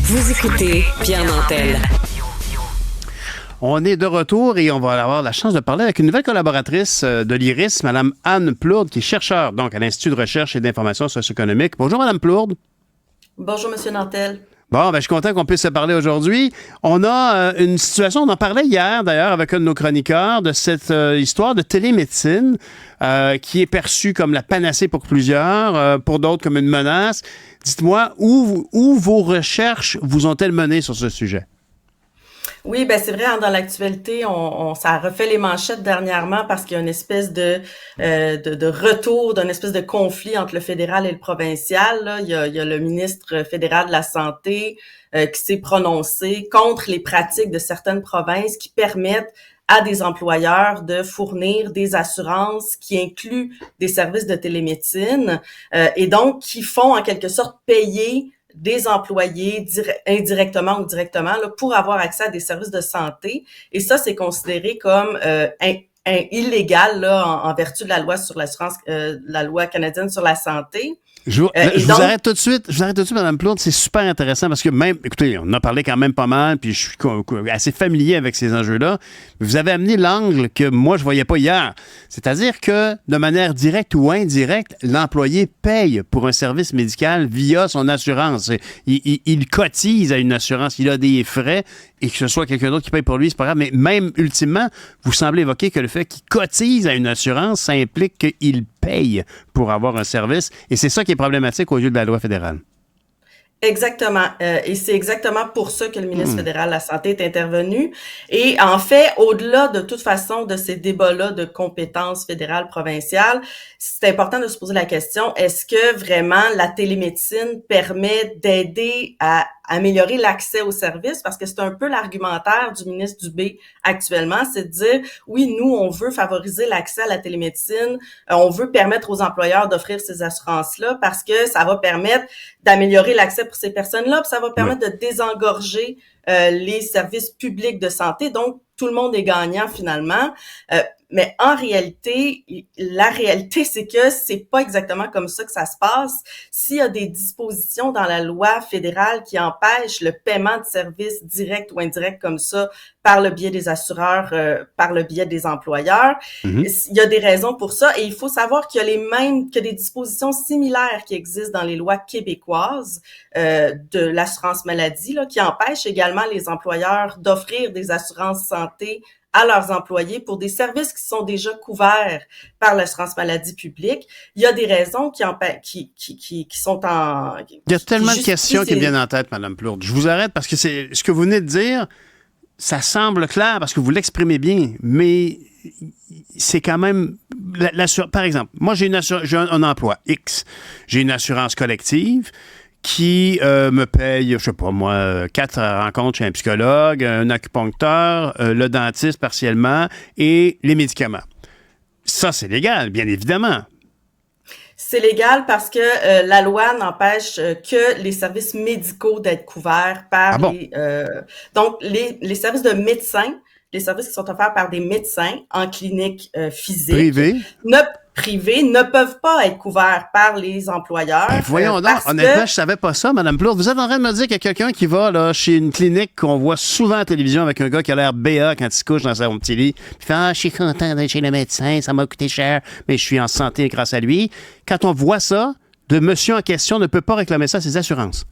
Vous écoutez Pierre Nantel. On est de retour et on va avoir la chance de parler avec une nouvelle collaboratrice de l'IRIS, Mme Anne Plourde, qui est chercheure donc à l'Institut de recherche et d'information socio-économique. Bonjour, Mme Plourde. Bonjour, M. Nantel. Bon, je suis content qu'on puisse se parler aujourd'hui. On a une situation, on en parlait hier d'ailleurs avec un de nos chroniqueurs, de cette histoire de télémédecine qui est perçue comme la panacée pour plusieurs, pour d'autres comme une menace. Dites-moi, où vos recherches vous ont-elles mené sur ce sujet? Oui, c'est vrai, dans l'actualité, ça a refait les manchettes dernièrement parce qu'il y a une espèce de retour d'une espèce de conflit entre le fédéral et le provincial. Là. Il y a le ministre fédéral de la Santé qui s'est prononcé contre les pratiques de certaines provinces qui permettent à des employeurs de fournir des assurances qui incluent des services de télémédecine et donc qui font en quelque sorte payer des employés indirectement ou directement là, pour avoir accès à des services de santé. Et ça, c'est considéré comme illégal là, en vertu de la loi sur l'assurance, la loi canadienne sur la santé. Je vous arrête tout de suite. Mme Plourde. C'est super intéressant parce que même, écoutez, on en a parlé quand même pas mal, puis je suis assez familier avec ces enjeux-là. Vous avez amené l'angle que moi, je voyais pas hier. C'est-à-dire que, de manière directe ou indirecte, l'employé paye pour un service médical via son assurance. Il cotise à une assurance. Il a des frais et que ce soit quelqu'un d'autre qui paye pour lui, c'est pas grave. Mais même, ultimement, vous semblez évoquer que le fait qu'il cotise à une assurance, ça implique qu'il paye pour avoir un service. Et c'est ça qui est problématique aux yeux de la loi fédérale. Exactement. Et c'est exactement pour ça que le ministre fédéral de la Santé est intervenu. Et en fait, au-delà de toute façon de ces débats-là de compétences fédérales, provinciales, c'est important de se poser la question, est-ce que vraiment la télémédecine permet d'aider à améliorer l'accès aux services? Parce que c'est un peu l'argumentaire du ministre Dubé actuellement, c'est de dire, oui, nous, on veut favoriser l'accès à la télémédecine, on veut permettre aux employeurs d'offrir ces assurances-là parce que ça va permettre d'améliorer l'accès pour ces personnes-là, puis ça va permettre de désengorger les services publics de santé. Donc, tout le monde est gagnant finalement. Mais en réalité, la réalité, c'est que c'est pas exactement comme ça que ça se passe. S'il y a des dispositions dans la loi fédérale qui empêchent le paiement de services directs ou indirects comme ça par le biais des assureurs, par le biais des employeurs, il y a des raisons pour ça. Et il faut savoir qu'il y a des dispositions similaires qui existent dans les lois québécoises de l'assurance maladie, là, qui empêchent également les employeurs d'offrir des assurances santé à leurs employés pour des services qui sont déjà couverts par l'assurance maladie publique. Il y a des raisons qui sont en... Il y a tellement de questions qui me viennent en tête, Mme Plourde. Je vous arrête parce que c'est ce que vous venez de dire, ça semble clair parce que vous l'exprimez bien, mais c'est quand même... Par exemple, moi, j'ai un emploi X. J'ai une assurance collective qui me paye, je sais pas moi, 4 rencontres chez un psychologue, un acupuncteur, le dentiste partiellement et les médicaments. Ça, c'est légal, bien évidemment. C'est légal parce que la loi n'empêche que les services médicaux d'être couverts par donc les services de médecins, les services qui sont offerts par des médecins en clinique physique privés ne peuvent pas être couverts par les employeurs. Voyons donc, honnêtement, je savais pas ça, Mme Plourde. Vous êtes en train de me dire qu'il y a quelqu'un qui va là, chez une clinique qu'on voit souvent à la télévision avec un gars qui a l'air béat quand il se couche dans son petit lit. Il fait « Ah, je suis content d'être chez le médecin, ça m'a coûté cher, mais je suis en santé grâce à lui. » Quand on voit ça, le monsieur en question ne peut pas réclamer ça à ses assurances.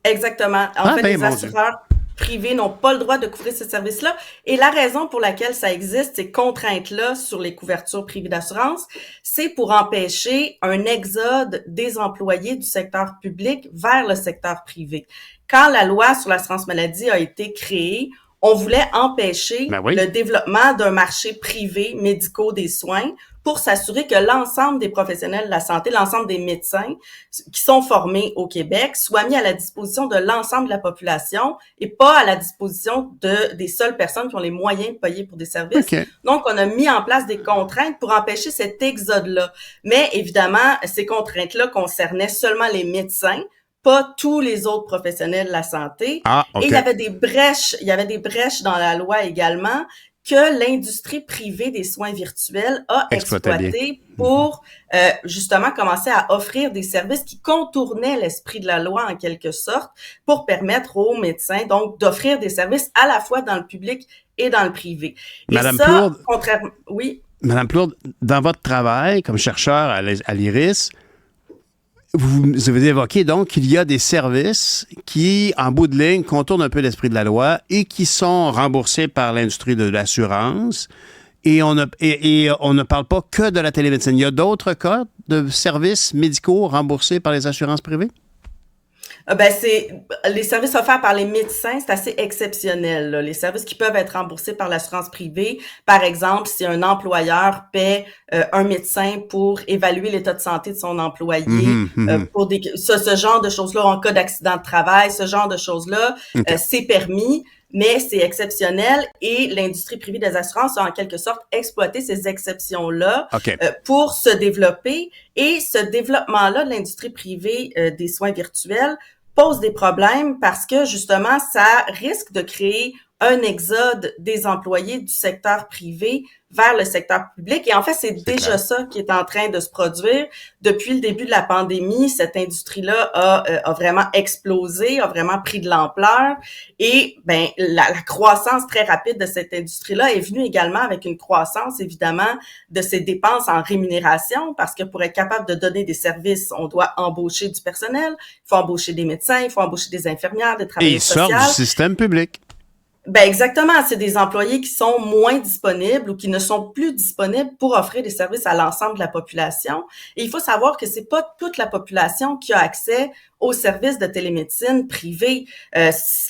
Exactement. En fait, les assureurs privés n'ont pas le droit de couvrir ces services-là. Et la raison pour laquelle ça existe, ces contraintes-là sur les couvertures privées d'assurance, c'est pour empêcher un exode des employés du secteur public vers le secteur privé. Quand la loi sur l'assurance maladie a été créée, on voulait empêcher le développement d'un marché privé médicaux des soins pour s'assurer que l'ensemble des professionnels de la santé, l'ensemble des médecins qui sont formés au Québec soient mis à la disposition de l'ensemble de la population et pas à la disposition des seules personnes qui ont les moyens de payer pour des services. Donc, on a mis en place des contraintes pour empêcher cet exode-là. Mais évidemment, ces contraintes-là concernaient seulement les médecins, pas tous les autres professionnels de la santé. Et il y avait des brèches dans la loi également que l'industrie privée des soins virtuels a exploité pour justement commencer à offrir des services qui contournaient l'esprit de la loi en quelque sorte, pour permettre aux médecins donc d'offrir des services à la fois dans le public et dans le privé. Et Madame ça, Plourde, contrairement... Oui? Madame Plourde, dans votre travail comme chercheur à l'IRIS, vous avez évoqué donc qu'il y a des services qui, en bout de ligne, contournent un peu l'esprit de la loi et qui sont remboursés par l'industrie de l'assurance. Et on ne parle pas que de la télémédecine. Il y a d'autres cas de services médicaux remboursés par les assurances privées? C'est les services offerts par les médecins, c'est assez exceptionnel, là. Les services qui peuvent être remboursés par l'assurance privée, par exemple, si un employeur paie un médecin pour évaluer l'état de santé de son employé, pour ce genre de choses-là, en cas d'accident de travail, ce genre de choses-là, c'est permis. Mais c'est exceptionnel et l'industrie privée des assurances a en quelque sorte exploité ces exceptions-là pour se développer. Et ce développement-là de l'industrie privée des soins virtuels pose des problèmes parce que justement, ça risque de créer un exode des employés du secteur privé vers le secteur public. Et en fait, c'est déjà clair. Ça qui est en train de se produire. Depuis le début de la pandémie, cette industrie-là a vraiment explosé, a vraiment pris de l'ampleur. Et la croissance très rapide de cette industrie-là est venue également avec une croissance, évidemment, de ses dépenses en rémunération, parce que pour être capable de donner des services, on doit embaucher du personnel, il faut embaucher des médecins, il faut embaucher des infirmières, des travailleurs sociaux. Et ils sortent du système public. Exactement. C'est des employés qui sont moins disponibles ou qui ne sont plus disponibles pour offrir des services à l'ensemble de la population. Et il faut savoir que c'est pas toute la population qui a accès aux services de télémédecine privés.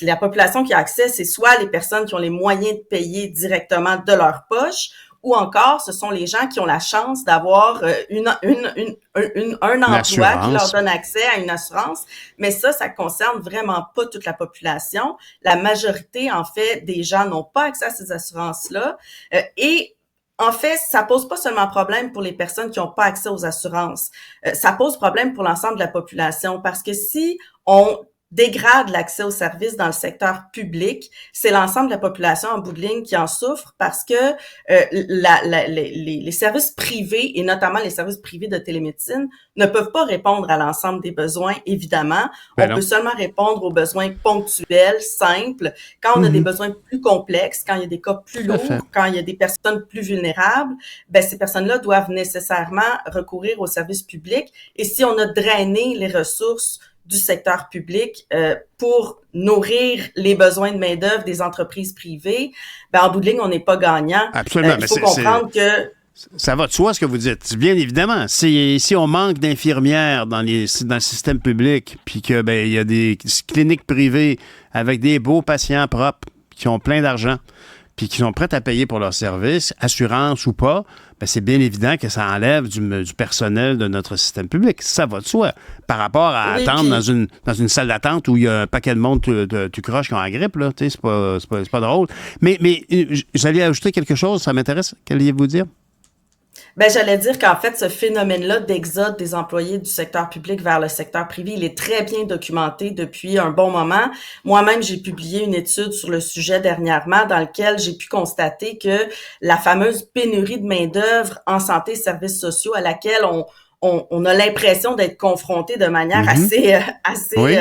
La population qui a accès, c'est soit les personnes qui ont les moyens de payer directement de leur poche, ou encore, ce sont les gens qui ont la chance d'avoir un emploi qui leur donne accès à une assurance. Mais ça concerne vraiment pas toute la population. La majorité, en fait, des gens n'ont pas accès à ces assurances-là. Et en fait, ça pose pas seulement problème pour les personnes qui n'ont pas accès aux assurances. Ça pose problème pour l'ensemble de la population parce que si on dégrade l'accès aux services dans le secteur public, c'est l'ensemble de la population en bout de ligne qui en souffre parce que les services privés, et notamment les services privés de télémédecine, ne peuvent pas répondre à l'ensemble des besoins, évidemment. On peut seulement répondre aux besoins ponctuels, simples. Quand on a des besoins plus complexes, quand il y a des cas plus lourds, quand il y a des personnes plus vulnérables, ces personnes-là doivent nécessairement recourir aux services publics. Et si on a drainé les ressources du secteur public pour nourrir les besoins de main-d'œuvre des entreprises privées, en bout de ligne, on n'est pas gagnant. Absolument. Il faut comprendre que... Ça va de soi ce que vous dites. Bien évidemment, si on manque d'infirmières dans le système public, puis que il y a des cliniques privées avec des beaux patients propres qui ont plein d'argent, puis qui sont prêts à payer pour leurs services, assurance ou pas, c'est bien évident que ça enlève du personnel de notre système public. Ça va de soi. Par rapport à attendre dans une salle d'attente où il y a un paquet de monde tu croches qui ont la grippe, là, c'est pas drôle. Mais j'allais ajouter quelque chose, ça m'intéresse. Qu'alliez-vous dire? J'allais dire qu'en fait, ce phénomène-là d'exode des employés du secteur public vers le secteur privé, il est très bien documenté depuis un bon moment. Moi-même, j'ai publié une étude sur le sujet dernièrement dans laquelle j'ai pu constater que la fameuse pénurie de main-d'œuvre en santé et services sociaux à laquelle on a l'impression d'être confronté de manière assez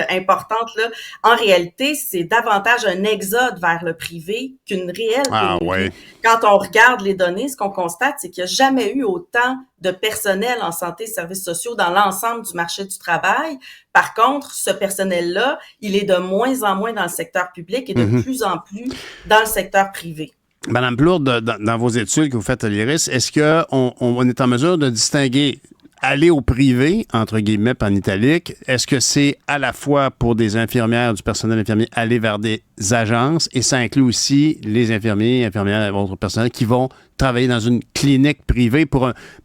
importante là. En réalité, c'est davantage un exode vers le privé qu'une réelle pénurie. Quand on regarde les données, ce qu'on constate, c'est qu'il n'y a jamais eu autant de personnel en santé et services sociaux dans l'ensemble du marché du travail. Par contre, ce personnel-là, il est de moins en moins dans le secteur public et de plus en plus dans le secteur privé. Madame Plourde, dans vos études que vous faites à l'IRIS, est-ce qu'on est en mesure de distinguer aller au privé, entre guillemets, en italique, est-ce que c'est à la fois pour des infirmières, du personnel infirmier, aller vers des agences et ça inclut aussi les infirmiers, infirmières et autres personnels qui vont travailler dans une clinique privée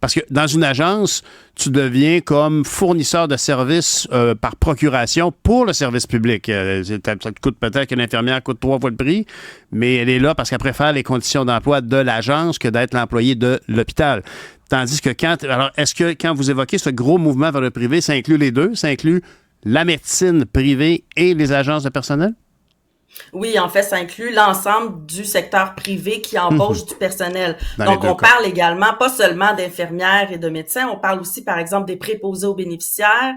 parce que dans une agence, tu deviens comme fournisseur de services par procuration pour le service public. Ça te coûte peut-être qu'une infirmière coûte 3 fois le prix, mais elle est là parce qu'elle préfère les conditions d'emploi de l'agence que d'être l'employé de l'hôpital. Tandis que est-ce que quand vous évoquez ce gros mouvement vers le privé, ça inclut les deux? Ça inclut la médecine privée et les agences de personnel? Oui, en fait, ça inclut l'ensemble du secteur privé qui embauche du personnel. Dans Donc, les deux on cas. parle également pas seulement d'infirmières et de médecins, on parle aussi, par exemple, des préposés aux bénéficiaires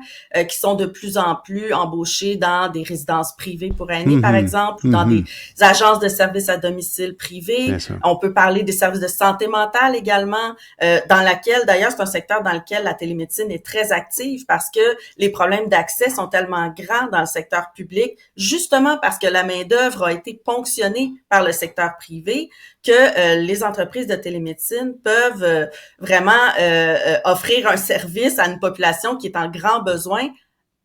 qui sont de plus en plus embauchés dans des résidences privées pour aînés, par exemple, ou dans des agences de services à domicile privés. Bien sûr. On peut parler des services de santé mentale également, dans laquelle, d'ailleurs, c'est un secteur dans lequel la télémédecine est très active parce que les problèmes d'accès sont tellement grands dans le secteur public, justement parce que la main-d'œuvre a été ponctionnée par le secteur privé, que les entreprises de télémédecine peuvent vraiment offrir un service à une population qui est en grand besoin,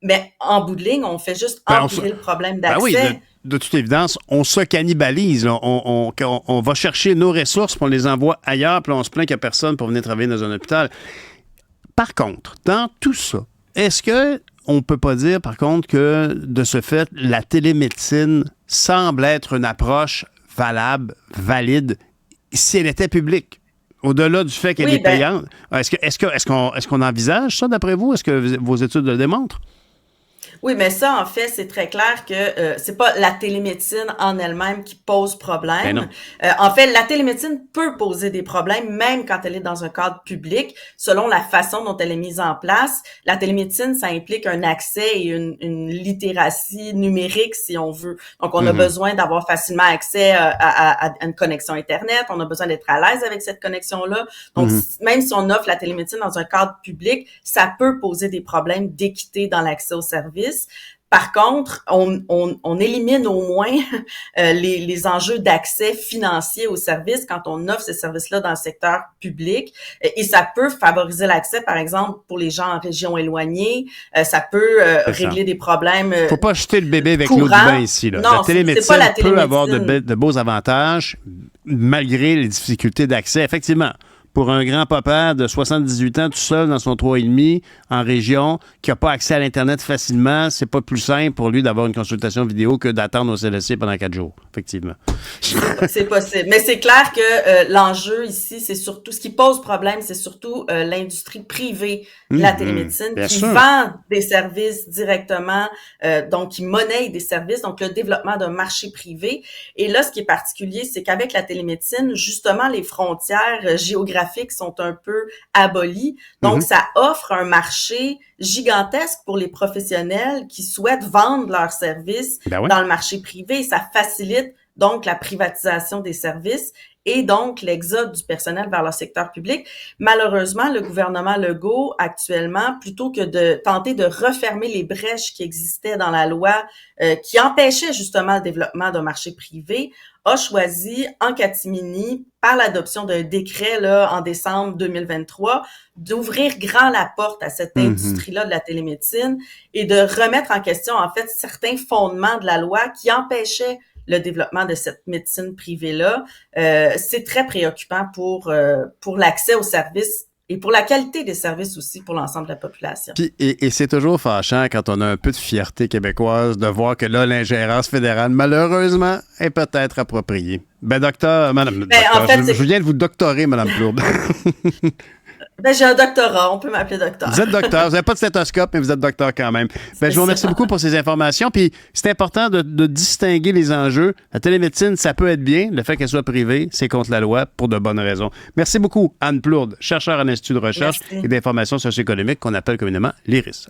mais en bout de ligne, on fait juste empirer le problème d'accès. Oui, de toute évidence, on se cannibalise. Là. On va chercher nos ressources, puis on les envoie ailleurs, puis on se plaint qu'il n'y a personne pour venir travailler dans un hôpital. Par contre, dans tout ça, est-ce que on peut pas dire, par contre, que de ce fait, la télémédecine semble être une approche valable, valide, si elle était publique? Au-delà du fait qu'elle est payante, est-ce qu'on envisage ça, d'après vous? Est-ce que vos études le démontrent? Oui, mais ça, en fait, c'est très clair que c'est pas la télémédecine en elle-même qui pose problème. En fait, la télémédecine peut poser des problèmes, même quand elle est dans un cadre public, selon la façon dont elle est mise en place. La télémédecine, ça implique un accès et une littératie numérique, si on veut. Donc, on a besoin d'avoir facilement accès à une connexion Internet. On a besoin d'être à l'aise avec cette connexion-là. Donc, même si on offre la télémédecine dans un cadre public, ça peut poser des problèmes d'équité dans l'accès aux services. Par contre, on élimine au moins les enjeux d'accès financier aux services quand on offre ces services-là dans le secteur public. Et ça peut favoriser l'accès, par exemple, pour les gens en région éloignée. Ça peut régler des problèmes faut pas jeter le bébé avec l'eau du courants. bain ici. Là. Non, la télémédecine c'est pas la peut télémédecine. avoir de beaux avantages, malgré les difficultés d'accès. Effectivement, pour un grand-papa de 78 ans tout seul dans son 3,5 en région, qui n'a pas accès à l'Internet facilement, c'est pas plus simple pour lui d'avoir une consultation vidéo que d'attendre au CLSC pendant 4 jours, effectivement. C'est possible. Mais c'est clair que l'enjeu ici, c'est surtout, ce qui pose problème, c'est surtout l'industrie privée de la télémédecine qui vend des services directement, donc qui monnaie des services, donc le développement d'un marché privé. Et là, ce qui est particulier, c'est qu'avec la télémédecine, justement, les frontières géographiques sont un peu abolies. Donc, ça offre un marché gigantesque pour les professionnels qui souhaitent vendre leurs services dans le marché privé. Ça facilite donc la privatisation des services et donc l'exode du personnel vers le secteur public. Malheureusement, le gouvernement Legault, actuellement, plutôt que de tenter de refermer les brèches qui existaient dans la loi qui empêchaient justement le développement d'un marché privé, a choisi en catimini, par l'adoption d'un décret là en décembre 2023, d'ouvrir grand la porte à cette industrie-là de la télémédecine et de remettre en question, en fait, certains fondements de la loi qui empêchaient le développement de cette médecine privée-là. C'est très préoccupant pour l'accès aux services et pour la qualité des services aussi pour l'ensemble de la population. Puis, et c'est toujours fâchant quand on a un peu de fierté québécoise de voir que là, l'ingérence fédérale, malheureusement, est peut-être appropriée. Madame, en fait, je viens de vous doctorer, Madame Plourde. J'ai un doctorat, on peut m'appeler docteur. Vous êtes docteur, vous n'avez pas de stéthoscope, mais vous êtes docteur quand même. Je vous remercie beaucoup pour ces informations. Puis c'est important de distinguer les enjeux. La télémédecine, ça peut être bien. Le fait qu'elle soit privée, c'est contre la loi pour de bonnes raisons. Merci beaucoup, Anne Plourde, chercheure à l'Institut de recherche et d'information socio-économique qu'on appelle communément l'IRIS.